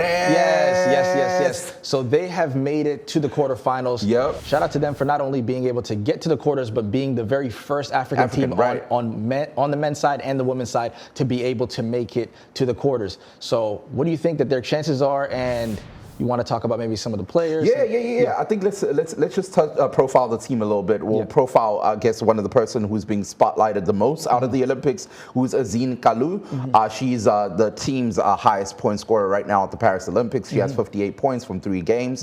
Yes. So they have made it to the quarterfinals. Yep. Shout out to them for not only being able to get to the quarters, but being the very first African team right. on the men's side and the women's side to be able to make it to the quarters. So what do you think that their chances are? And you want to talk about maybe some of the players? Yeah. I think let's just profile the team a little bit. We'll profile, I guess, one of the person who's being spotlighted the most out of the Olympics, who's Azine Kalu. She's the team's highest point scorer right now at the Paris Olympics. She has 58 points from 3 games.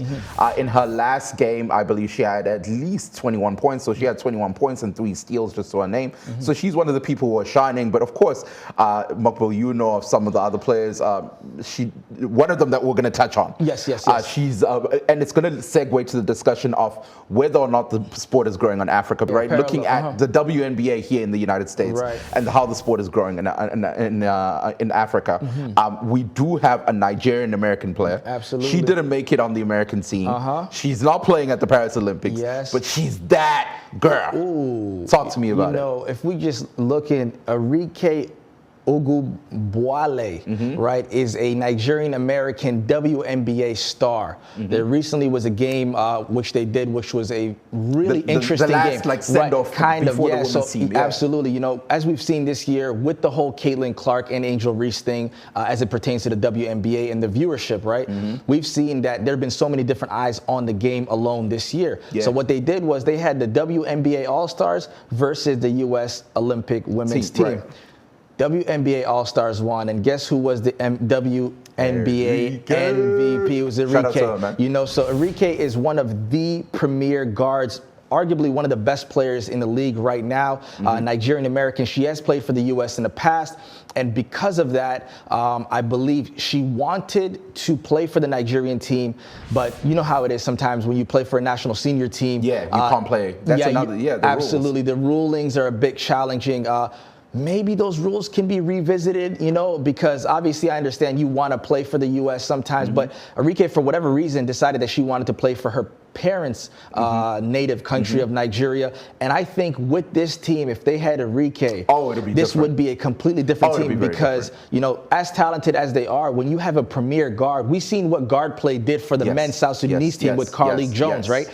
In her last game, I believe she had at least 21 points. So she had 21 points and 3 steals just to her name. So she's one of the people who are shining. But of course, Muqbil, you know of some of the other players. One of them that we're going to touch on. Yes. She's and it's going to segue to the discussion of whether or not the sport is growing in Africa, right? Parallel, Looking at the WNBA here in the United States and how the sport is growing in Africa. We do have a Nigerian American player. Absolutely. She didn't make it on the American team. She's not playing at the Paris Olympics, but she's that girl. Ooh. Talk to me about it. You know, if we just look in Arike Ogunbowale, right, is a Nigerian-American WNBA star. There recently was a game which they did, which was a really interesting the last, game. like, send-off before the women's team. Absolutely. You know, as we've seen this year with the whole Caitlin Clark and Angel Reese thing, as it pertains to the WNBA and the viewership, right, we've seen that there have been so many different eyes on the game alone this year. So what they did was they had the WNBA All-Stars versus the U.S. Olympic women's team. WNBA All-Stars won, and guess who was the WNBA MVP? It was Arike. Shout out to her, man. You know, so Arike is one of the premier guards, arguably one of the best players in the league right now. Nigerian American. She has played for the U.S. in the past, and because of that, I believe she wanted to play for the Nigerian team, but you know how it is sometimes when you play for a national senior team. You can't play. That's the absolutely. rules. The rulings are a bit challenging. Maybe those rules can be revisited, you know, because obviously I understand you want to play for the U.S. sometimes, but Arike, for whatever reason, decided that she wanted to play for her parents' native country of Nigeria. And I think with this team, if they had Arike, this would be a completely different team because, you know, as talented as they are, when you have a premier guard, we've seen what guard play did for the men's South Sudanese team with Carly Jones, right?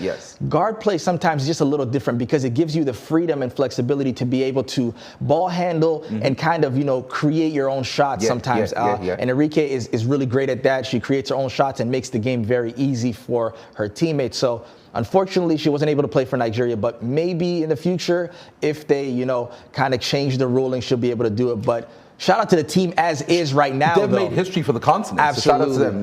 Guard play sometimes is just a little different because it gives you the freedom and flexibility to be able to ball handle and kind of, you know, create your own shots sometimes. And Arike is really great at that. She creates her own shots and makes the game very easy for her teammates. So unfortunately, she wasn't able to play for Nigeria, but maybe in the future, if they, you know, kind of change the ruling, she'll be able to do it. But shout out to the team as is right now. They've made history for the continent. Absolutely. So shout out to them.